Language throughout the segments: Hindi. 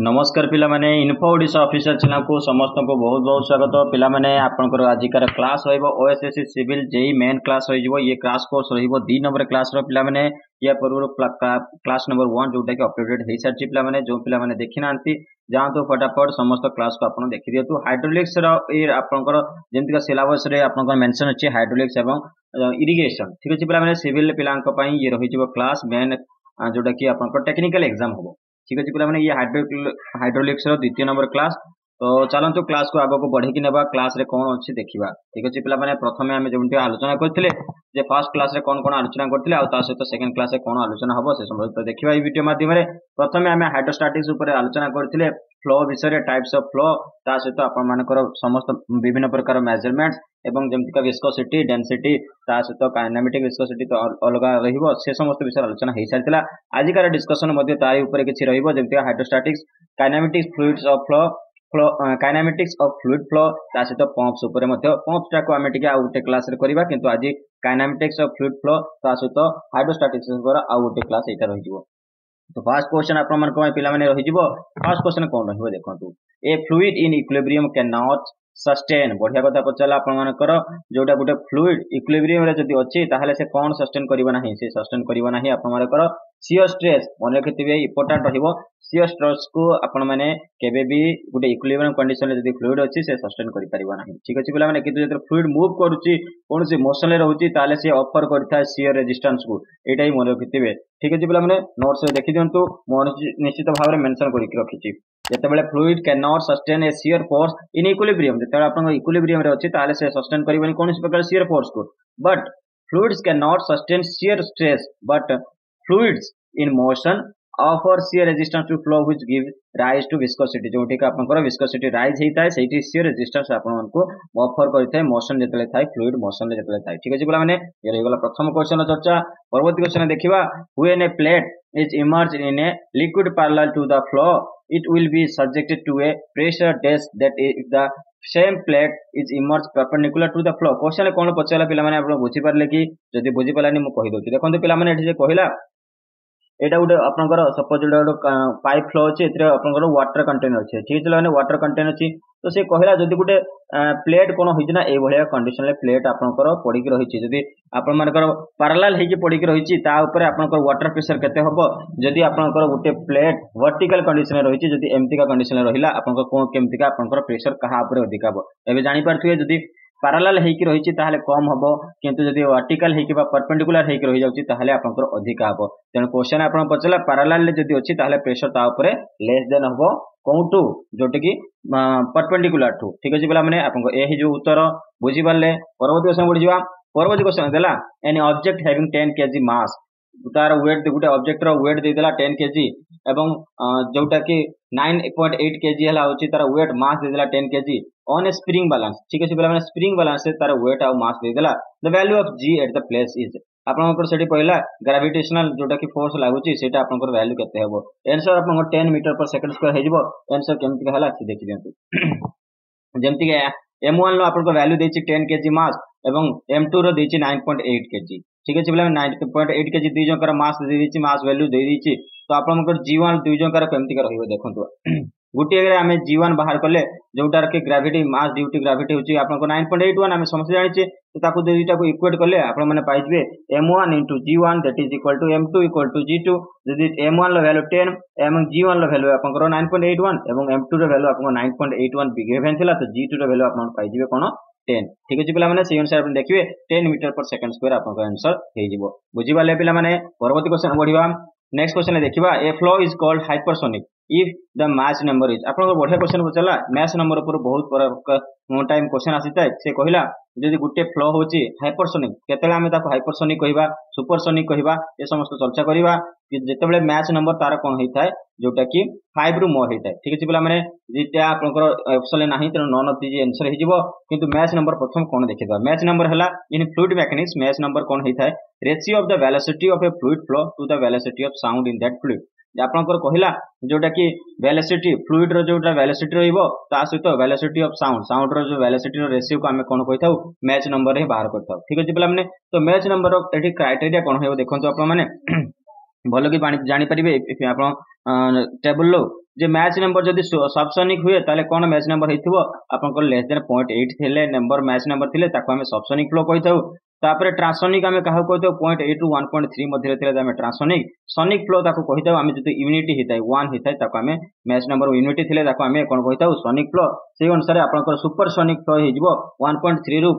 नमस्कार पिला माने इन्फो ओडिशा ऑफिशियल चैनल को समस्त को बहुत बहुत स्वागत। पिला माने आपनकर आजिकार क्लास होइबो OSSC civil JE main class होइबो। ये क्लास कोर्स रहिबो 2 नंबर क्लास रो पिला माने या पूर्व क्लास नंबर 1 जोटा कि अपडेटेड हे सारची पिला माने जो पिला माने देखि नांती जांतो फटाफट समस्त क्लास को आपन देखि दियतु। हाइड्रोलिक्स रो ए आपनकर जेंति का सिलेबस रे आपनकर मेंशन अछि हाइड्रोलिक्स एवं इरिगेशन। ठीक अछि पिला माने सिविल पिलांक पई ये रहिबो क्लास मेन जोटा कि आपनकर टेक्निकल एग्जाम होबो। ठीक अच्छे पे ये हाइड्रोलिक्स द्वितीय नंबर क्लास। तो चलतु क्लास को आगे को बढ़े कि नेबा क्लास रे कौन अच्छी देखा। ठीक अच्छे पे प्रथम आम जमी आलोचना करते फर्स्ट क्लास रे कौन कौन आलोचना करते सहित सेकेंड क्लास रे कौन आलोचना हम से समस्त देखा वीडियो माध्यम प्रथम आम हाइड्रोस्टैटिक्स आलोचना करते फ्लो विषय टाइप्स ऑफ फ्लो ता सहित आपर समस्त विभिन्न प्रकार मेजरमेंट्स एवं जमती का विस्कोसिटी डेंसिटी ता सहित काइनेमेटिक विस्कोसिटी तो अलग रहिबो से समस्त विषय आलोचना हो सारी। आजिकार डिस्कशन मध्ये तारी ऊपर किछि रहिबो जमती hydrostatics kinematics fluids of flow flow kinematics of fluid flow ता सहित पंप्स ऊपर मध्ये पंप्स टाको आमे टिके आउ गोटे क्लास रे करबा किंतु आज काइनेमेटिक्स ऑफ फ्लूइड फ्लो ता सहित हाइड्रोस्टैटिक्स ऊपर आउ गोटे क्लास एटा रहिबो। तो फर्स्ट क्वेश्चन आप मन को पिला माने रहिबो। फर्स्ट क्वेश्चन कोन रहिबो देखंतु ए fluid in equilibrium can not sustain. बढ़िया कथा पचला आपण मानकर जोटा गोटे फ्लूइड इक्विलिब्रियम रे जदी अछि ताहाले से कोन सस्टेन करिवो नाही से सस्टेन करिवो नाही आपण मानकर शियर स्ट्रेस मन रखिथिबे इंपोर्टेंट रहिबो। शियर स्ट्रेस को आपण माने केबे भी गोटे इक्विलिब्रियम कंडीशन रे जदी फ्लूइड अछि से सस्टेन करि परिबो नाही। ठीक अछि पिला माने किंतु जदी फ्लूइड मूव करूची कोनसी मोशन रे रहउची ताहाले से ऑफर करथा शियर रेजिस्टेंस को एटा ही मन रखिथिबे। ठीक अछि पिला माने नोट्स रे देखि दियंतु निश्चित भाव में मेंशन करिक रखिछि जेतेबेले fluid can not sustain a shear force in equilibrium जेतेबेले आपन इक्विलिब्रियम रे अछि ताले से सस्टेन करिवनि कोनसी प्रकार शियर फोर्स को। But fluids can not sustain shear stress but fluids in motion offer shear resistance to flow which give rise to viscosity जोठी का आपनकर विस्कोसिटी राइज हेइताय सेठी शियर रेजिस्टेंस आपन को ऑफर करथाय मोशन जेतेले थाय फ्लूइड मोशन रे जेतेले थाय। ठीक अछि बोला माने ये रहि गेला प्रथम क्वेश्चन चर्चा। परवर्ती क्वेश्चन देखिबा when A plate is immersed in a liquid parallel to the flow it will be subjected to a pressure test that if the same plate is immersed perpendicular to the flow। Question कोन पचला पिला माने आपण बुझी परले कि जदी बुझी परलानी मु कहि दोती देखंतु पिला माने एठी जे कहिला एटा गोटे आपनकर सपोज गोटे पाइप फ्लो अछि एतरे आपनकर वाटर कंटेनर अछि। ठीक छै माने वाटर कंटेनर अछि तो से कहिला जदी गोटे प्लेट कोन होइछि ना ए भलिया कंडीशन ले प्लेट आपनकर पड़ी कि रहिछि जदी आपन मानकर पैरेलल हेकि पड़ी कि रहिछि ता ऊपर आपनकर वाटर प्रेशर केते हबो जदी आपनकर गोटे प्लेट वर्टिकल कंडीशन रे रहिछि जदी एमती का कंडीशन रे रहिला आपनकर कोन केमती का आपनकर प्रेशर कहा ऊपर अधिक हबो एबे जानि पारथुए जदी पैरेलल हेकि रहिछि ताहाले कम हबो किंतु जदी वर्टिकल हेकि बा परपेंडिकुलर हेकि रहि जाउछि ताहाले आपनकर अधिक हबो। तेन क्वेश्चन आपन पचला पैरेलल ले जदी अछि ताहाले प्रेशर ता ऊपर लेस देन हबो कोउटू जोटे कि परपेंडिकुलर टू। ठीक अछि बोला माने आपन ए ही जो उत्तर बुझी परले। परवर्ती क्वेश्चन बढ़ि जिवा। परवर्ती क्वेश्चन देला एनी ऑब्जेक्ट हैविंग 10 kg मास तार वेट गोटे ऑब्जेक्ट रो वेट दे देला 10 kg एवं जोटा कि 9.8 kg हला होची तार वेट मास दे देला 10 kg on A spring balance. ठीक अछि बोला माने स्प्रिंग बैलेंस से तार वेट और मास दे देला the value of g at the place is आपनकर सेठी पहिला ग्रेविटेशनल जोटा कि फोर्स लागुची सेटा आपनकर वैल्यू केते हेबो। आंसर आपनकर 10 मीटर पर सेकंड स्क्वायर हे जिवो। आंसर केमति हला से देखि दियंतु जेमति के m1 लो आपनकर वैल्यू देछि 10 kg मास एवं m2 रो देछि 9.8 kg। ठीक अछि बोला 9.8 kg दुई जंकर मास दे देछि मास वैल्यू दे देछि तो आपनकर g1 दुई जंकर केमति का रहिबो देखंतु गुटी अगर आमे g1 बाहर करले जोटार के gravity mass due to gravity होछि आपनको 9.81 आमे समझ जानि छी तो ताको दुईटा को इक्वेट करले आपण माने पाइबे m1 g1 that is equal to m2 equal to g2 यदि m1 लो वैल्यू 10 एवं g1 लो वैल्यू आपनको 9.81 एवं m2 रो वैल्यू आपनको 9.81 गिवन थिला तो g2 रो वैल्यू आपण पाइबे कोन 10। ठीक अछि पिला माने से अनुसार आपण देखिबे 10 मीटर पर सेकंड स्क्वायर आपनको आंसर हे जिवो। बुझी बाले पिला माने परवर्ती क्वेश्चन बढ़िबा। नेक्स्ट क्वेश्चन देखिबा ए flow is called hypersonic if the mass number is आपन बढ़िया क्वेश्चन पचला मास नंबर पर बहुत टाइम क्वेश्चन आसीता से कहिला जदि गुटे फ्लो होची हाइपरसोनिक केतेला हमें ताको हाइपरसोनिक कहिबा सुपरसोनिक कहिबा ए समस्त चर्चा करिबा कि जेतेबेले मैच नंबर तार कोन होइथाय जोटा कि 5 रु मोर होइथाय। ठीक अछि पिला माने जेटा आपनकर ऑप्शन नाही त नन ऑफ द आंसर हे जिवो किंतु मैच नंबर प्रथम कोन देखिबा मैच नंबर हला in fluid mechanics Mach number कोन होइथाय ratio of the velocity of a fluid flow to the velocity of sound in that fluid आपनकर कहिला जोटा कि वेलोसिटी फ्लूइड रो जोटा वेलोसिटी रहइबो ता सहित वेलोसिटी ऑफ साउंड साउंड रो जो वेलोसिटी रो रेशियो को हमें कोन कहिथाउ मैच नंबर रे बाहर करथाउ। ठीक अछि पिला माने तो मैच नंबर एठी क्राइटेरिया कोन हेबो देखंतु आपन माने भलो कि जानि परिबे आपण टेबल लो जे मैच नंबर जदि सबसोनिक हुए ताले कोन मैच नंबर हेतिबो आपनकर लेस देन 0.8 थिले नंबर मैच नंबर थिले ताको हमें सबसोनिक फ्लो कहिथाउ। तापर ट्रांसोनिक आमे काहा कहिथाउ 0.8 टू 1.3 मध्ये थिले आमे ट्रांसोनिक। सोनिक फ्लो ताको कहिथाउ आमे जदि यूनिटी हिताय 1 हिताय ताको आमे मैच नंबर यूनिटी थिले ताको आमे कोन कहिथाउ सोनिक फ्लो। सेही अनुसार आपनकर सुपर सोनिक फ्लो हेजिबो 1.3 रु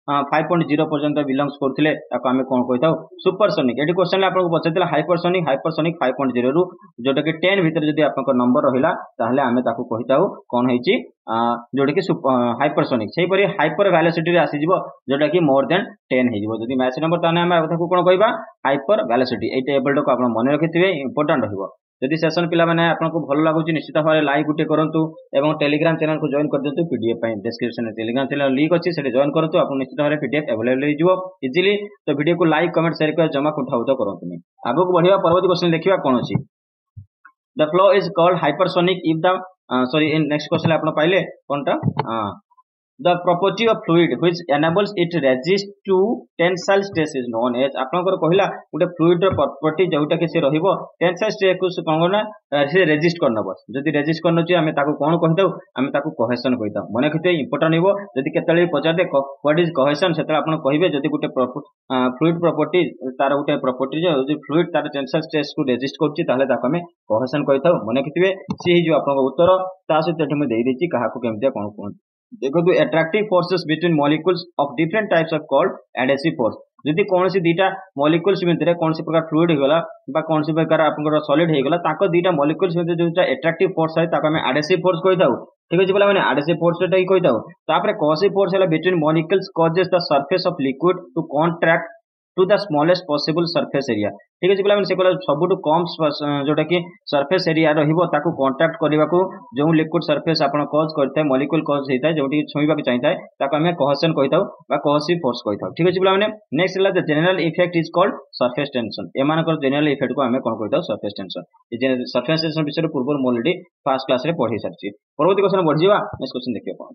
5.0 पर्यंत बिलोंग्स करथिले ताको आमे कोन कहिथाउ सुपरसोनिक। एटी क्वेश्चन ले आपनको पछैतिला हाइपरसोनिक 5.0 रु जोटा कि 10 भीतर जदि आपनको नंबर रहिला ताहले आमे ताको कहिथाउ कोन हेची जोटा कि हाइपरसोनिक। सेही परि हाइपर वेलोसिटी रे आसी जिवो जोटा कि मोर देन 10 हे जिवो। जदि मैच नंबर ताने आमे ताको कोन कहबा हाइपर वेलोसिटी। ए टेबल को आपण मन रखिथिबे इंपोर्टेंट रहइबो। जदि सेशन पिला माने आपनको भलो लागुची निश्चित भाबरे लाइक गुटे करंतु एवं टेलीग्राम चैनल को जॉइन कर दियंतु पीडीएफ पई डिस्क्रिप्शन में टेलीग्राम चैनल लिंक अछि सेठी जॉइन करंतु आपन निश्चित भाबरे पीडीएफ अवेलेबल हो जिवो इजीली। तो वीडियो को लाइक कमेंट शेयर कर जमा उठाउ तो करंतु नहीं। आगो को बढ़िया परवर्ती क्वेश्चन देखिबा कोन अछि। The flow is called hypersonic if the sorry in next question आपन पाइले कोनटा the property of fluid which enables it resist to tensile stress is known as आपनकर कहिला गुटे फ्लूइड रो प्रॉपर्टी जोटा कि से रहिबो टेंसाइल स्ट्रेस को कोन से रेजिस्ट करनबो। जदि रेजिस्ट करनोची हमें ताको कोन कहिदउ हमें ताको कोहेशन कहिदउ। मने किते इंपोर्टेंट हिबो जदि केतले पचार दे व्हाट इज कोहेशन सेतला आपन कहिबे जदि गुटे फ्लूइड प्रॉपर्टी तार गुटे प्रॉपर्टी जो फ्लूइड तार टेंसाइल स्ट्रेस को रेजिस्ट करची ताहले ताको हमें कोहेशन कहिथाउ। मने किते सी जो आपन उत्तर ता सहित एठे में देई देची काहा को केमते कोन कोन देखो तो attractive forces between molecules of different types of called adhesive force. जदि कौन सी दीटा मॉलिक्यूल्स भितर कौन सी प्रकार फ्लूइड होगला बा कौन सी प्रकार आपनकर सॉलिड होगला ताको दीटा मॉलिक्यूल्स भितर जोटा अट्रैक्टिव फोर्स है ताको हमें एडहेसिव फोर्स कहिताउ। ठीक अछि बोला माने एडहेसिव फोर्स टा ही कहिताउ। तापरे कोहेसिव फोर्स हैला between molecules causes the surface of liquid to contract to the smallest possible surface area. ठीक अछि बोला माने से कोला सबुटु कम जोटा कि सरफेस एरिया रहिबो ताको कांटेक्ट करबा को जो लिक्विड सरफेस आपण कॉज करते मॉलिक्यूल कॉज हेता जोटी छुईबा के चाहिता है ताको हमें कोहेशन कहिताउ बा कोहेसिव फोर्स कहिताउ। ठीक अछि बोला माने नेक्स्ट हैला the general effect is called surface tension. एमानकर जनरल इफेक्ट को हमें कोन कहिताउ सरफेस टेंशन। जे सरफेस टेंशन विषय पूर्व मोलडी फर्स्ट क्लास रे पढी सारछि। परवर्ती क्वेश्चन बढ़ जिवा नेक्स्ट क्वेश्चन देखियो कोन।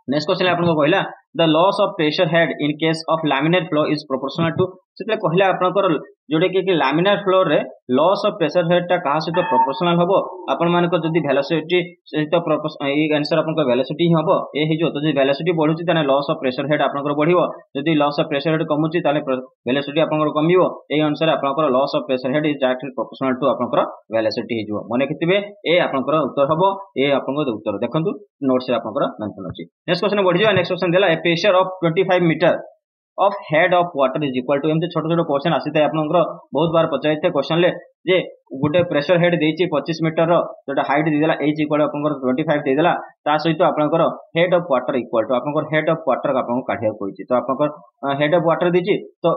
नेक्स्ट क्वेश्चन आपन को कहला the loss of pressure head in case of laminar flow is proportional to सेते कहला आपनकर जोडे कि लैमिनार फ्लो रे लॉस ऑफ प्रेशर हेड ता कहा सहित प्रोपोर्शनल हबो आपन मान को जदी वेलोसिटी सहित ए आंसर आपन को वेलोसिटी ही हबो ए हे जो तो जे वेलोसिटी बढ़ुची ताने लॉस ऑफ प्रेशर हेड आपन को बढ़िबो। जदी लॉस ऑफ प्रेशर हेड कमुची ताने वेलोसिटी आपन को कमिबो। ए अनुसार आपन को loss of pressure head is directly proportional to आपन को वेलोसिटी हे जो मने कितबे ए आपन को उत्तर हबो। ए आपन को उत्तर देखंतु नोट्स रे आपन को मेंशन अछि। नेक्स्ट क्वेश्चन बढ़ जिवा। नेक्स्ट क्वेश्चन देला a pressure of 25 metre of head of water is equal to एमते छोटो छोटो क्वेश्चन आसी थाए आपनकर बहुत बार पचाइ थे क्वेश्चन ले जे गुटे प्रेशर हेड देछि 25 मीटर रो जोटा हाइट देला h इक्वल आपनकर 25 दे देला ता सहित आपनकर head of water equal to आपनकर हेड ऑफ वाटर आपन काढिया कोइछि। तो आपनकर हेड ऑफ वाटर देछि तो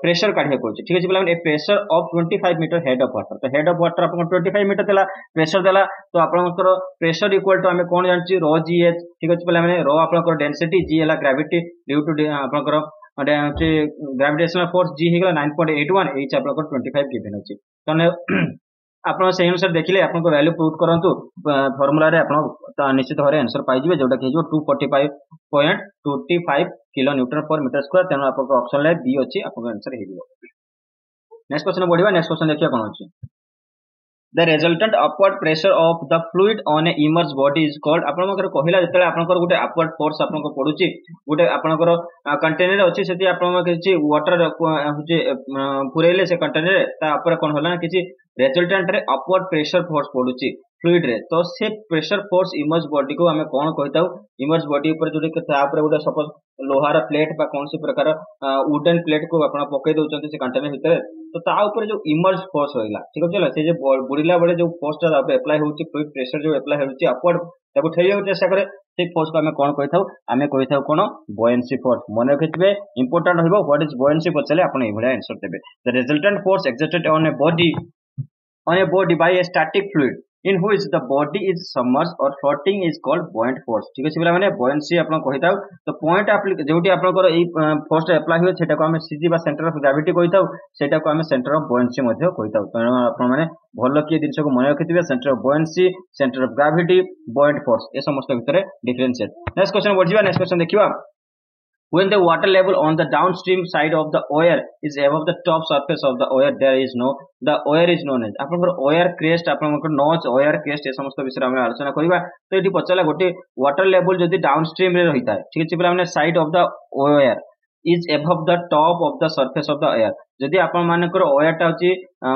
प्रेशर काढिया कोइछि। ठीक अछि बोला a pressure of 25 metre head of water तो हेड ऑफ वाटर आपन 25 मीटर देला प्रेशर देला तो आपनकर प्रेशर इक्वल टू हमें कोन जानछि रो जी एच। ठीक अछि बोला माने रो आपनकर डेंसिटी जी हला ग्रेविटी ड्यू टू आपनकर ग्रेविटेशनल फोर्स जी हेगला 9.81 एच आपन 25 गिवन अछि। तने आपन से अनुसार देखिले आपन को वैल्यू पुट करंतु फार्मूला रे आपन निश्चित भाबरे आंसर पाइ जिवे जोटा कि 245.25 किलो न्यूटन पर मीटर स्क्वायर। तेनो आपन को ऑप्शन ले बी अछि आपन आंसर हे जिवो। नेक्स्ट क्वेश्चन बढ़िबा। नेक्स्ट क्वेश्चन देखिया कोन अछि। The resultant upward pressure of the fluid on a immersed body is called आपन मकर कहिला जतले आपनकर गुटे upward force आपनको पडुची गुटे आपनकर कंटेनर अछि सेति आपन किछि वाटर होचे पुरेले से कंटेनर ता ऊपर कोन होला किछि resultant रे upward pressure force पडुची फ्लूइड रे तो से प्रेशर फोर्स इमर्ज बॉडी को हमें कोन कहताउ इमर्ज बॉडी ऊपर जोटे के ता ऊपर गुटे सपोज लोहार प्लेट बा कौन सी प्रकार वुडन प्लेट को आपण पकई दउचंती से कंटेनर भितर तो ता ऊपर जो इमर्ज फोर्स होइला। ठीक अछि से जे बुड़ीला बळे जो फोर्स ता अप्लाई होउची फ्लूइड प्रेशर जो अप्लाई होउची अपवर्ड ताको ठेलियो चेष्टा करे से फोर्स को हमें कोन कहताउ हमें कहताउ कोन बुओयेंसी फोर्स। मन रखितबे इंपोर्टेंट होइबो व्हाट इज बुओयेंसी पछले आपण ए भले आंसर देबे। The resultant force exerted on a body by a static fluid in which the body is submerged or floating is called buoyant force। ठीक अछि बोला माने buoyancy आपण कहिताउ तो पॉइंट जोटी आपनकर एई फोर्स अप्लाई होय सेटा को हमें सीजी बा सेंटर ऑफ ग्रेविटी कहिताउ सेटा को हमें सेंटर ऑफ buoyancy मध्ये कहिताउ। तो आपण माने भलो कि दिन को मन रखितबे centre of buoyancy centre of gravity buoyant force ए समस्त भितरे डिफरेंशिएट। नेक्स्ट क्वेश्चन बढ़िबा। नेक्स्ट क्वेश्चन देखिबा when the water level on the downstream side of the oil is above the top surface of the oil, there is no the oil is known as आपनकर oil crest आपनकर notch oil crest ए समस्त विषय हम आलोचना करिबा। तो एटी पचला गोटे वाटर लेवल जदि डाउनस्ट्रीम रे रहिता है, ठीक अछि पिला माने side of the oil is above the top of the surface of the air, जदि आपण मानकर oil टा होची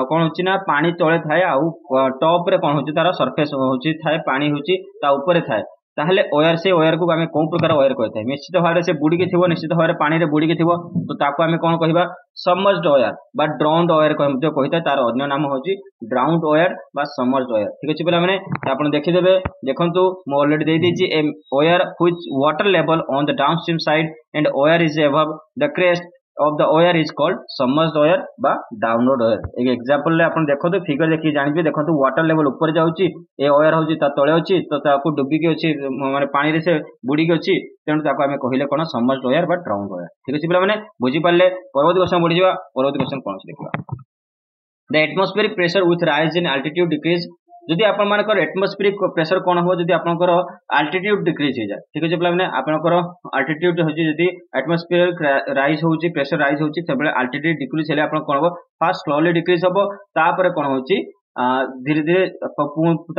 कोन होची ना पानी तळे थाए आ टॉप रे कोन होची तार सरफेस होची थाए पानी होची ता ऊपर थाए, ताहले ओयर से ओयर को आमे कोन प्रकार ओयर कहते हैं, निश्चित भाव से बुड़ी के थिबो, निश्चित भाव पानी रे बुड़ी के थिबो, तो ताको आमे कोन कहिबा सबमर्ज्ड ओयर बा ड्राउन्ड ओयर कहते कहिता, तार अन्य नाम होची ड्राउन्ड ओयर बा सबमर्ज्ड ओयर। ठीक अछि पिला माने आपण देखि देबे, देखंतु मो ऑलरेडी दे दीची a weir which water level on the downstream side and weir is above the crest of the oil is called submerged oil बा downward oil। एक एग्जांपल ले आपण देखो तो फिगर देखि जानिबे, देखो तो वाटर लेवल ऊपर जाउची, ए oil होची ता तळे होची, तो ताको डुबी के अछि माने पानी रे से बुडी के अछि, तेनु ताको हमें कहिले कोन submerged oil बा drowned oil। ठीक अछि पिला माने बुझी पाले। परवर्ती क्वेश्चन बढ़ी जावा, परवर्ती क्वेश्चन कोन अछि देखिबा। the atmospheric pressure with rise in altitude decrease, जदि आपण मानकर एटमॉस्फेरिक प्रेशर कोन हो जदि आपनकर अल्टीट्यूड डिक्रीज हो जाय, ठीक अछि पिला माने आपनकर अल्टीट्यूड होची जदि एटमॉस्फेरिक राइज होची प्रेशर राइज होची तबले अल्टीट्यूड डिक्रीज हेले आपण कोन हो फास्ट स्लोली डिक्रीज होबो, तापर कोन होची धीरे धीरे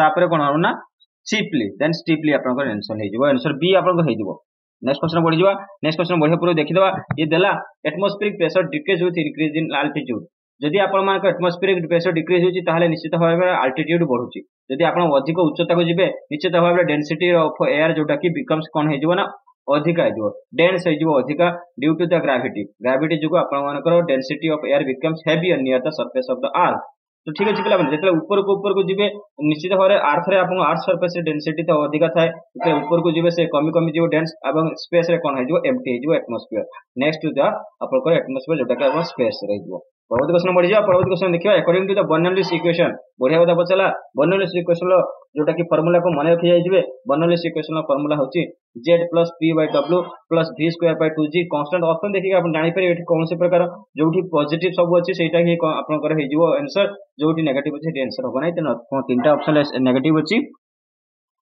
तापर कोन हो ना स्टीपली देन स्टीपली आपनकर आंसर हे जिवो, आंसर बी आपनकर हे जिवो। नेक्स्ट क्वेश्चन बढ़ी जावा। नेक्स्ट क्वेश्चन बढ़िया पूरा देखि देबा, ये देला atmospheric pressure decrease with increase in altitude, जदि आपण मानक एटमॉस्फेरिक प्रेशर डिक्रीज होची ताहले निश्चित भाबे अल्टीट्यूड बढ़ुची, जदि आपण अधिक उच्चता को जिबे निश्चित भाबे डेंसिटी ऑफ एयर जोटा कि बिकम्स कोन हे जिवो ना अधिका हे जिवो, डेंस हे जिवो अधिका due to the gravity, gravity जुको आपण मानकर density of air becomes heavier near the surface of the earth. तो ठीक अछि पिला माने जेतले ऊपर को जिबे निश्चित भाबे अर्थ रे आपण अर्थ सरफेस रे डेंसिटी तो अधिका थाए, ते ऊपर को जिबे से कमी कमी जिवो डेंस एवं स्पेस रे कोन हे जिवो एम्प्टी हे जिवो एटमॉस्फेयर, नेक्स्ट टू द आपण को एटमॉस्फेयर जोटा कि आपण स्पेस रे जिवो। परवर्ती क्वेश्चन बढ़ी जाओ। परवर्ती क्वेश्चन देखियो, according to the Bernoulli's equation, बढ़िया बता पचला बर्नौलीज इक्वेशन जोटा कि फार्मूला को मन रखि जाइबे। बर्नौलीज इक्वेशन फार्मूला होची z + p / w + v square / 2g। Constant option देखि आपण जानि पारे एठी कोन से प्रकार जोठी पॉजिटिव सब अछि सेटा ही आपण कर हे जिवो आंसर, जोठी नेगेटिव अछि आंसर होबा नै, त तीनटा ऑप्शन नेगेटिव अछि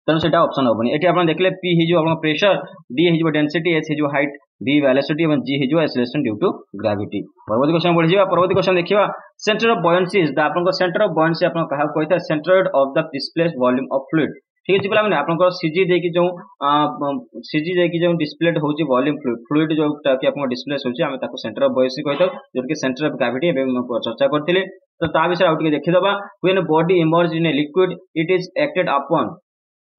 तेणु सेटा ऑप्शन होबनी। एठी आपण देखले p हे जो आपण प्रेशर, d हे जो डेंसिटी, h हे जो हाइट, v वेलोसिटी एवं g हे जो एक्सेलरेशन ड्यू टू ग्रेविटी। परवर्ती क्वेश्चन बढ़ी जावा। परवर्ती क्वेश्चन देखिबा, centre of buoyancy is the आपण को सेंटर ऑफ बॉयंसी आपण कहा कहता centre of the displaced volume of fluid. ठीक अछि पिला माने आपण को सीजी देकी जो डिस्प्लेड होची वॉल्यूम फ्लूइड जो कि आपण डिस्प्लेस होची, हम ताको सेंटर ऑफ बॉयंसी कहता, जो कि सेंटर ऑफ ग्रेविटी एबे चर्चा करथिले। तो ता विषय आउट के देखि दबा, when body emerge in a liquid it is acted upon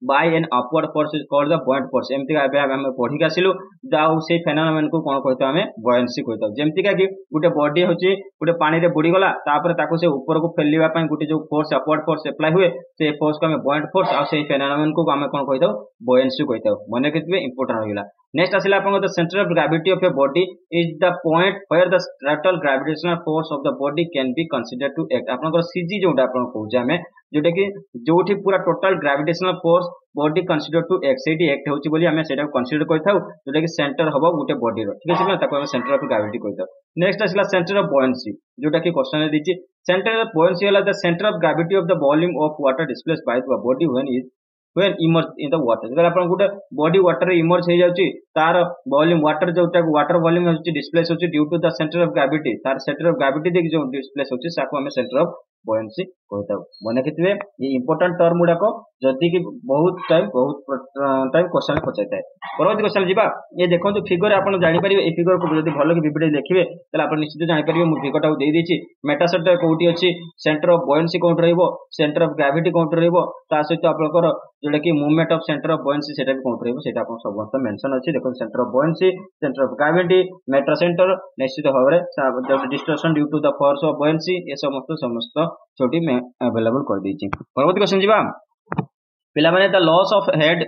by an upward force is called the buoyant force। एमती का हम पढ़ी के आसिलु दाउ से फेनोमेनन को कोन कहता हमें बुयांसी कहता। जेमती का कि गुटे बॉडी होची गुटे पानी रे बुडी गला, तापर ताको से ऊपर को फेलिबा पई गुटे जो फोर्स अपवर्ड फोर्स अप्लाई हुए, से फोर्स को हमें बुoyant फोर्स आ से फेनोमेनन को हमें कोन कहता बुयांसी कहता। मने केतबे इंपोर्टेंट होइला। नेक्स्ट आसिला अपन the centre of gravity of a body is the point where the total gravitational force of the body can be considered to act. अपन को सीजी जोटा अपन कहूजे हमें, जोटा कि जोठी पूरा total gravitational force body consider to act सेठी एक्ट होची बोली हमें सेटा कंसीडर करथाउ, जोटा कि सेंटर हबो गुटे बॉडी रो। ठीक अछि ना, ताको हम सेंटर ऑफ ग्रेविटी कहथाउ। नेक्स्ट आसिला सेंटर ऑफ बुयांसी, जोटा कि क्वेश्चन रे दिछि सेंटर ऑफ बुयांसी हला the centre of gravity of the volume of water displaced by the body when immersed in the water। जब आपण गुटे बॉडी वाटर रे इमर्ज हो जाउची, तार वॉल्यूम वाटर जोटा वाटर वॉल्यूम होची डिस्प्लेस होची due to the centre of gravity, तार सेंटर ऑफ ग्रेविटी देख जो डिस्प्लेस होची साको हमें सेंटर ऑफ बुयांसी कहताउ। मने केतबे ये इंपोर्टेंट टर्म गुडा को जति कि बहुत टाइम क्वेश्चन पचाइता है। परवर्ती क्वेश्चन जिबा, ये देखो तो फिगर आपण जानि परिबे, ए फिगर को जति भलो कि वीडियो देखिबे तले आपण निश्चित जानि परिबे। मु फिगर टाको देई देछि, मेटासेट कोठी अछि, सेंटर ऑफ बुयांसी कोठी रहइबो, सेंटर ऑफ ग्रेविटी कोठी रहइबो, ता सहित आपनकर जोटा कि movement of centre of buoyancy सेटा भी कोठी रहइबो, सेटा आपण समस्त मेंशन अछि। देखो centre of buoyancy, centre of gravity, meta centre, निश्चित भाबरे distortion due to the force of buoyancy, ए समस्त छोटी में अवेलेबल कर दीची। परवर्ती क्वेश्चन जिबा, पिला माने the loss of head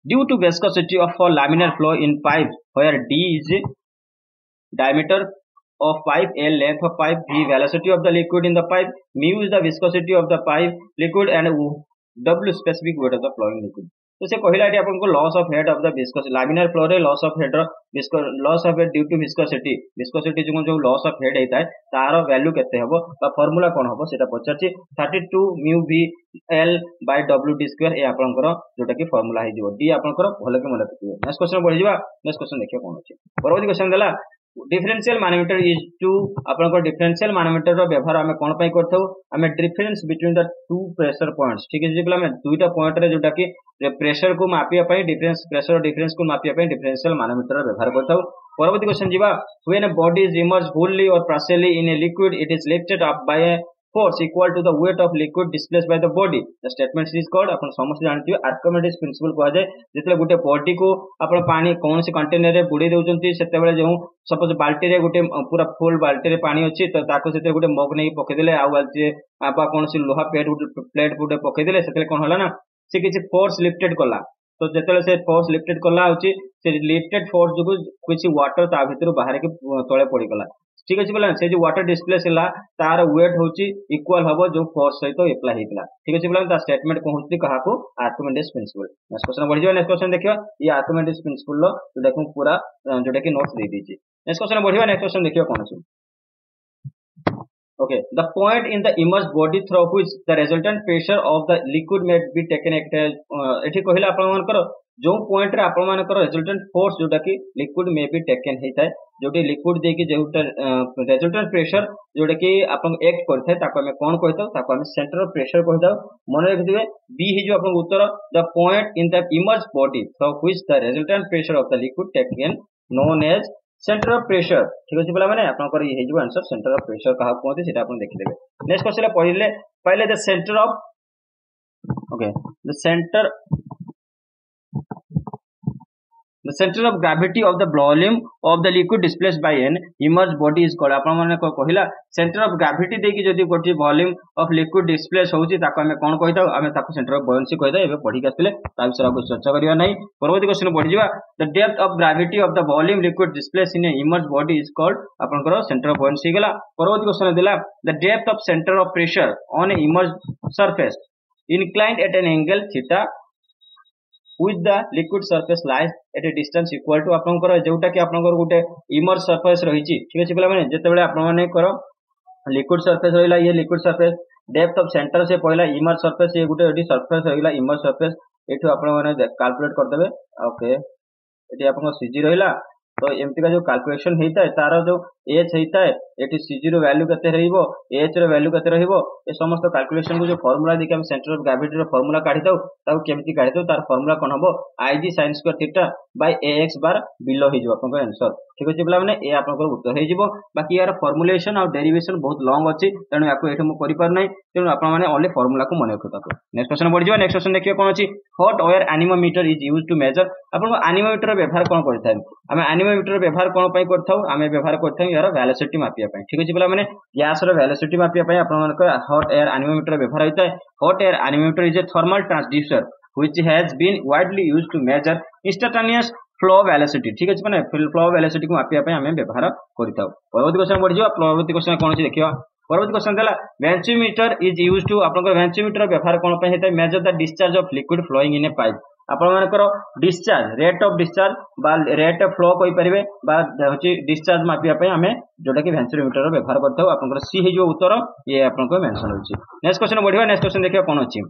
due to viscosity of laminar flow in pipe where d is diameter of pipe, l length of pipe, v velocity of the liquid in the pipe, mu is the viscosity of the pipe liquid and w specific weight of the flowing liquid। तो से कहला एटी आपन को loss of head of the viscosity laminar flow रे loss of head loss of head due to viscosity जो लॉस ऑफ हेड होता है तार वैल्यू केते हबो बा फार्मूला कोन हबो सेटा पचारची 32 mu V L by W D square ए आपनकर जोटा की फार्मूला हे जिवो डी आपनकर भले के मन रखिबो नेक्स्ट क्वेश्चन बढ़ी जिबा नेक्स्ट क्वेश्चन देखियो कोन अछि परवर्ती क्वेश्चन देला डिफरेंशियल मानोमीटर इज टू आपनकर डिफरेंशियल मानोमीटर रो व्यवहार हमें कोन पई करथौ हमें difference between the two pressure points ठीक है जेबला में दुईटा पॉइंट रे जोटा की प्रेशर को मापिया पई डिफरेंस प्रेशर डिफरेंस को मापिया पई डिफरेंशियल मानोमीटर रो व्यवहार करथौ परवर्ती क्वेश्चन जिबा when a body is emerged wholly or partially in a liquid it is lifted up by a force equal to the weight of liquid displaced by the body the statement is called अपन समस्त जानथिबे आर्किमिडीज प्रिंसिपल कहआ जाय जेतले गुटे बॉडी को अपन पानी कौन से कंटेनर रे बुडी देउचंती सेते बेले जो सपोज बाल्टी रे गुटे पूरा फुल बाल्टी रे पानी अछि तो ताको सेते गुटे मग नै पके देले आ बाल्टी आपा कौन से लोहा प्लेट गुटे पके देले सेते कोन होला ना से किछि फोर्स लिफ्टेड कला तो जेतले से फोर्स लिफ्टेड कला होची से लिफ्टेड फोर्स जो किछि वाटर ता भीतर बाहर के तळे पड़ी गला ठीक अछि बोला से जो वाटर डिस्प्लेस हला तार वेट होची इक्वल हबो जो फोर्स सहित अप्लाई हेतला ठीक अछि बोला ता स्टेटमेंट कहउती कहा को आर्किमिडीज प्रिंसिपल नेक्स्ट क्वेश्चन बढ़ियो नेक्स्ट क्वेश्चन देखियो ये आर्किमिडीज प्रिंसिपल लो जोटा को पूरा जोटा की नोट्स दे दीची नेक्स्ट क्वेश्चन बढ़ियो नेक्स्ट क्वेश्चन देखियो कोन अछि okay the point in the immersed body through which the resultant pressure of the liquid may be taken एठी कहिला आपण मानकर जो पॉइंट रे आपण मानकर रिजल्टेंट फोर्स जोटा की लिक्विड में भी टेकन हेता जोटी लिक्विड दे की जो रिजल्टेंट प्रेशर जोटा की आपण एक्ट करथाय ताको हम कोन कहतो ताको हम सेंटर ऑफ प्रेशर कहतो मन रखिबे बी हि जो आपण उत्तर the point in the immersed body through which the resultant pressure of the liquid taken known as centre of pressure ठीक अछि बोला माने आपनकर ये हेजो आंसर सेंटर ऑफ प्रेशर कहा कोते सेटा आपण देखि देबे नेक्स्ट क्वेश्चन पहिले पहिले the centre of okay the center of gravity of the volume of the liquid displaced by an immersed body is called आपण माने कहिला center of gravity देकी जदी गोटी वॉल्यूम ऑफ लिक्विड डिस्प्लेस होउची ताको हमें कोन कहिता हमें ताको सेंटर ऑफ बुयांसी कहिता एबे पढी के आथिले ता विषय को चर्चा करिया नै परवर्ती क्वेश्चन पढि जिवा the depth of gravity of the volume liquid displace in A immersed body is called आपनकर सेंटर ऑफ बुयांसी गेला परवर्ती क्वेश्चन देला the depth of centre of pressure on A immersed surface inclined at an angle theta with the liquid surface lies at a distance equal to आपनकर जेउटा कि आपनकर गुटे इमर्ज सरफेस रहिची ठीक अछि बोला माने जते बेले आपन माने करो लिक्विड सरफेस रहिला ये liquid surface depth of centre से पहिला इमर्ज सरफेस ये गुटे एडी सरफेस रहिला इमर्ज सरफेस एठो आपन माने कैलकुलेट कर देबे ओके एठी आपन सीजी रहिला तो एमती का जो कैलकुलेशन हेता है तार जो एच हेता है एटी सीजी रो वैल्यू कते रहइबो एच रो वैल्यू कते रहइबो ए समस्त कैलकुलेशन को जो फार्मूला देखि हम सेंटर ऑफ ग्रेविटी रो फार्मूला काढी दउ ताऊ केमती काढी दउ तार फार्मूला कोन हबो IG sin square theta by ax bar below हे जिवो आपन आंसर ठीक अछि बोला माने ए आपन को उत्तर हे जिवो बाकी यार फार्मूलेशन और डेरिवेशन बहुत लॉन्ग अछि तनो याको एठो म करि पार नै तनो आपन माने ओनली फार्मूला को मने रखता नेक्स्ट क्वेश्चन बढ़ जिवो नेक्स्ट क्वेश्चन देखियो कोन अछि hot air anemometer is used to measure आपन को एनेमोमीटर व्यवहार कोन करथाय हम एनेमोमीटर व्यवहार कोन पई करथाउ हमें व्यवहार करथाय यार वेलोसिटी मापिया पई ठीक अछि बोला माने गैस रो वेलोसिटी मापिया पई आपन मन को हॉट एयर एनेमोमीटर व्यवहार होता है hot air anemometer is a thermal transducer which has been widely used to measure instantaneous flow velocity ठीक अछि माने फ्लो वेलोसिटी को मापिया पई हमें व्यवहार करिताउ परवर्ती क्वेश्चन बढ़ जियो परवर्ती क्वेश्चन कोन अछि देखियो परवर्ती क्वेश्चन देला वेंचोमीटर इज यूज्ड टू आपन को वेंचोमीटर व्यवहार कोन पई हेतै measure the discharge of liquid flowing in a pipe आपण मानकर डिस्चार्ज रेट ऑफ डिस्चार्ज बा रेट ऑफ फ्लो कहि परिबे बा होची डिस्चार्ज मापिया पई हमें जोटा कि वेंचोमीटर व्यवहार करथौ आपन सी हे जो उत्तर ये आपन को मेंशन होची नेक्स्ट क्वेश्चन बढ़ियो नेक्स्ट क्वेश्चन देखियो कोन अछि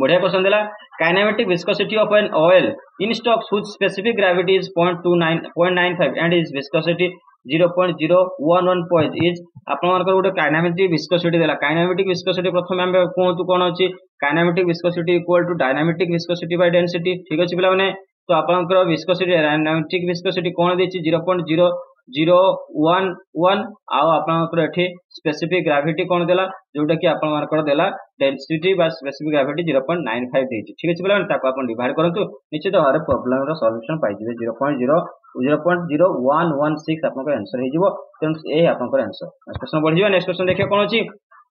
बढ़िया क्वेश्चन देला kinematic viscosity of an oil in stokes which specific gravity is 0.95 and is viscosity 0.011 point is आपण मानकर गोटे काइनेमेटिक विस्कोसिटी देला काइनेमेटिक विस्कोसिटी प्रथम हम कोंतु कोन अछि kinematic viscosity equal to dynamic viscosity by density ठीक अछि बिला माने तो आपनकर विस्कोसिटी डायनामिक विस्कोसिटी कोन देछि 0.011 आउ आपनकर एठी स्पेसिफिक ग्रेविटी कोन देला जोटा कि आपन मानकर देला डेंसिटी बा स्पेसिफिक ग्रेविटी 0.95 देछि ठीक अछि बिला माने ताको आपन डिवाइड करंतु निश्चित भाबरे प्रॉब्लम रो सॉल्यूशन पाइ जिवे 0.0116 आपन को आंसर हे जिवो तेनु ए आपन को आंसर नेक्स्ट क्वेश्चन बढ़ जिवो नेक्स्ट क्वेश्चन देखियो कोन अछि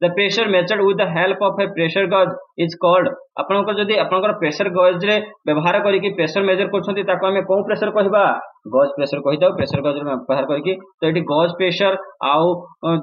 the pressure measured with the help of a pressure gauge is called आपनकर जदी आपनकर प्रेशर गॉज रे व्यवहार करी कि प्रेशर मेजर करछंती ताको हमें कोन प्रेशर कहबा गज प्रेशर कही था प्रेशर गज व्यवहार करके तो ये गज प्रेशर आउ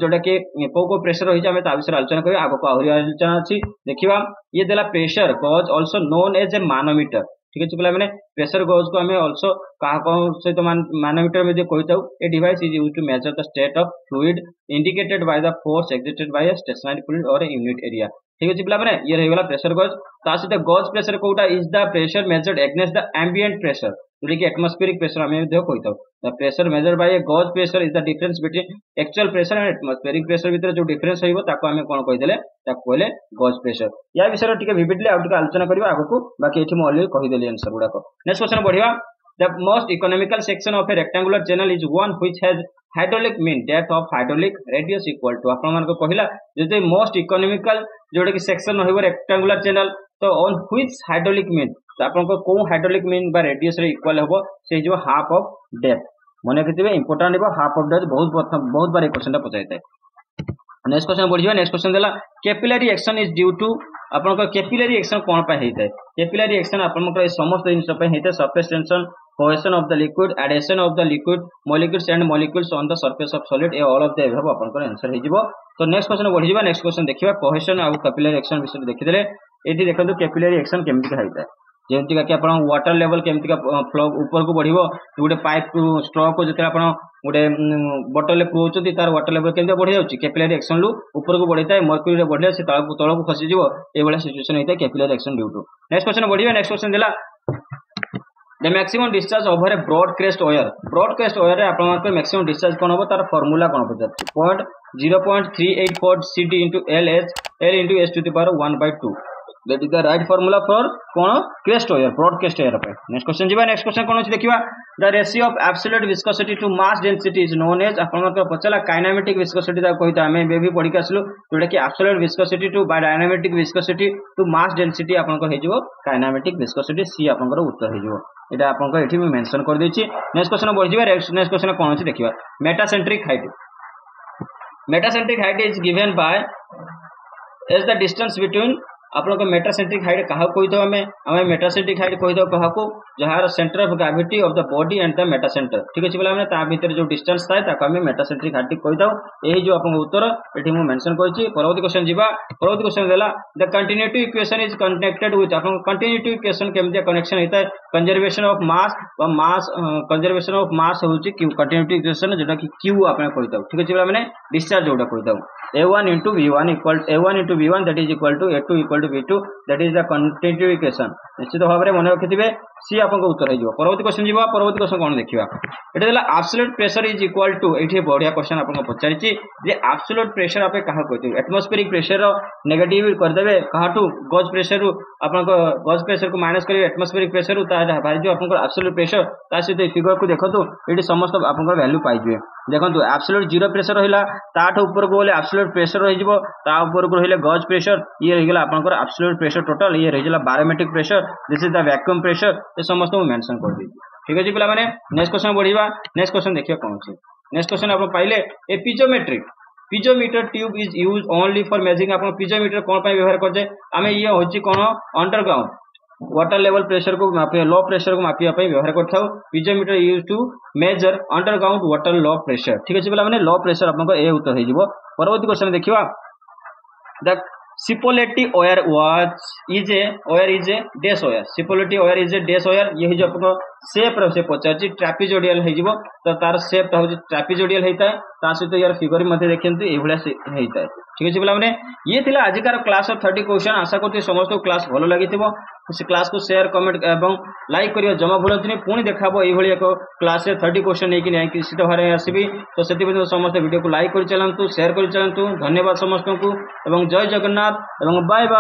जोटा कि को प्रेशर रही है ता विषय आलोचना करिया आगो आहरी आलोचना अच्छी देखिबा ये देला प्रेशर गज आल्सो नोन एज ए मानोमीटर ठीक है पिला माने प्रेशर गज को हमें आल्सो कहा सहित मानोमीटर में कही था a device is used to measure the state of fluid indicated by the force exerted by a stationary fluid और यूनिट एरिया ठीक है पिला माने ये रहीगला प्रेशर गज ता सहित गज प्रेशर कोटा is the pressure measured against the ambient pressure जोटा कि एटमॉस्फेरिक प्रेशर आम कही था the pressure measured by gauge pressure is the difference between actual pressure and atmospheric pressure भितर जो डिफरेंस रहिबो ताको आमे कोन कहिदेले ताको कहले गज प्रेशर या विषय टिके विविडली आउट आलोचना करबा आगो बाकी एठी म ऑलरेडी कहि देली आंसर गुडा को नेक्स्ट क्वेश्चन बढ़िया the most economical section of a rectangular channel is one which has hydraulic mean depth of hydraulic radius equal to आपण मान को पहिला जदि मोस्ट इकोनॉमिकल जोटा कि सेक्शन रहइबो रेक्टेंगुलर चैनल तो ऑन व्हिच हाइड्रोलिक मीन आपन को को हाइड्रोलिक मीन बा रेडियस रे इक्वल होबो से जो हाफ ऑफ डेप्थ मने रखिथिबे इंपोर्टेंट हो हाफ ऑफ डेप्थ बहुत बार ए क्वेश्चन ता पूछाइते नेक्स्ट क्वेश्चन बढ़ियो नेक्स्ट क्वेश्चन देला capillary action is due to आपन को कैपिलरी एक्शन कोन पय हेतै कैपिलरी एक्शन आपन को समस्त जिंस पय हेतै surface tension cohesion of the liquid adhesion of the liquid molecules and molecules on the surface of solid A all of the above आपन को आंसर हे जिवो तो नेक्स्ट क्वेश्चन बढ़ि जिवो नेक्स्ट क्वेश्चन देखिबा cohesion और कैपिलरी एक्शन विषय देखिदेले एठी देखंतु कैपिलरी एक्शन केमति का हेतै जेमति का कि आपन वाटर लेवल केमति का फ्लो ऊपर को बढ़िबो गोटे पाइप स्ट्रो को जते आपन गोटे बोतल ले पुउचती तार वाटर लेवल केमति बढ़ि जाउची कैपिलरी एक्शन लु ऊपर को बढ़िताय मर्क्यूरी रे बढ़ले से तळ को खसी जिवो ए बडा सिचुएशन हेतै capillary action due to next question बढ़ियो नेक्स्ट क्वेश्चन देला The maximum discharge over a broad crest wire. Broad crest wire रे आपण मानक maximum discharge कोन होबो तार formula cone Pachar point 0.384 cd into l into s to the power 1/2 that is the right formula for cone crest wire broad crest wire पे नेक्स्ट क्वेश्चन जिबा नेक्स्ट क्वेश्चन कोन अछि देखिबा the ratio of absolute viscosity to mass density is known as आपण मानक पचला काइनेमेटिक विस्कोसिटी ता कहिता हमें बेबी पढी के आसलु जोटा कि absolute viscosity to by dynamic viscosity to mass density आपण को हे जिवो काइनेमेटिक विस्कोसिटी c आपण को उत्तर हे जिवो एटा आपन को एठी मैं मेंशन कर देछि नेक्स्ट क्वेश्चन बढ़ जिबा नेक्स्ट क्वेश्चन कोन अछि देखिबा metacentric height is given by as the distance between आपन को मेटासेंट्रिक हाइट कहा कोइ तो हमें मेटासेंट्रिक हाइट कोइ तो कहा को जहार centre of gravity of the body and the metacentre ठीक अछि बोला हमने ता भीतर जो डिस्टेंस थाए ताको हमें मेटासेंट्रिक हाइट कोइ दउ एही जो आपन उत्तर एठी मैं मेंशन करछि परवर्ती क्वेश्चन जिबा परवर्ती क्वेश्चन देला the continuity equation is connected with आपन कंटीन्यूटी इक्वेशन केमते कनेक्शन हेता कंजर्वेशन ऑफ मास व मास कंजर्वेशन ऑफ मास होछि क्यू कंटीन्यूटी इक्वेशन जेटा कि क्यू आपन कोइ दउ ठीक अछि बोला हमने डिस्चार्ज जोटा कोइ दउ a1 into v1 equal a1 into v1 that is equal to a2 equal to v2 that is the continuity equation निश्चित भाव में मन रखिथिबे सी आपन को उत्तर हेजिवो परवर्ती क्वेश्चन जीवा परवर्ती क्वेश्चन कोन देखिबा एटा देला absolute pressure is equal to एठी बढ़िया क्वेश्चन आपन को पचारिछि जे एब्सोल्यूट प्रेशर आपे कहा कहते एटमॉस्फेरिक प्रेशर रो नेगेटिव कर देबे कहाटू गज प्रेशर रु आपन को गज प्रेशर को माइनस करिवे एटमॉस्फेरिक प्रेशर रु ता भारी जो आपन को एब्सोल्यूट प्रेशर ता सहित फिगर को देखतो एठी समस्त आपन को वैल्यू पाइ जिवे देखंतु एब्सोल्यूट जीरो प्रेशर रहिला ताठ ऊपर को बोले एब्सोल्यूट प्रेशर रहि जिवो ता ऊपर को रहिले गज प्रेशर ये रहि गेला आपन को एब्सोल्यूट प्रेशर टोटल ये रहि गेला barometric pressure this is the vacuum pressure ये समस्त को मेंशन कर दी ठीक है जी पिला माने नेक्स्ट क्वेश्चन बढ़िबा नेक्स्ट क्वेश्चन देखियो कोन छै नेक्स्ट क्वेश्चन आप पाइले a piezometer tube is use only for measuring अपन पिजोमीटर कोन पय व्यवहार करजे हमें ये होची कोन अंडरग्राउंड वाटर लेवल प्रेशर को मापिया लो प्रेशर को मापिया पय व्यवहार करथाउ piezometer use to measure underground water low pressure ठीक है जी पिला माने लो प्रेशर अपन को ए उत्तर हे जिवो परवर्ती क्वेश्चन देखिबा the Sipoleti wire is a dash wire. Sipoleti wire is a dash wire. ये जो आपको शेप रो से पचाची ट्रापिजोडियल हे जिवो तो तार शेप ता हो ट्रापिजोडियल हेता ता सहित यार फिगर मध्ये देखंतु ए भला हेता ठीक अछि बोला माने ये थिला आजिकार क्लास ऑफ 30 क्वेश्चन आशा करते समस्त क्लास भलो लागिथिबो से क्लास को शेयर कमेंट एवं लाइक करियो जमा भूलतनी पुणी देखाबो ए भली एक क्लास रे 30 क्वेश्चन नै कि नै किसित भारे आसीबी तो सेति बिंदु समस्त वीडियो को लाइक करि चलंतु शेयर करि चलंतु धन्यवाद समस्त को एवं जय जगन्नाथ एवं बाय बाय।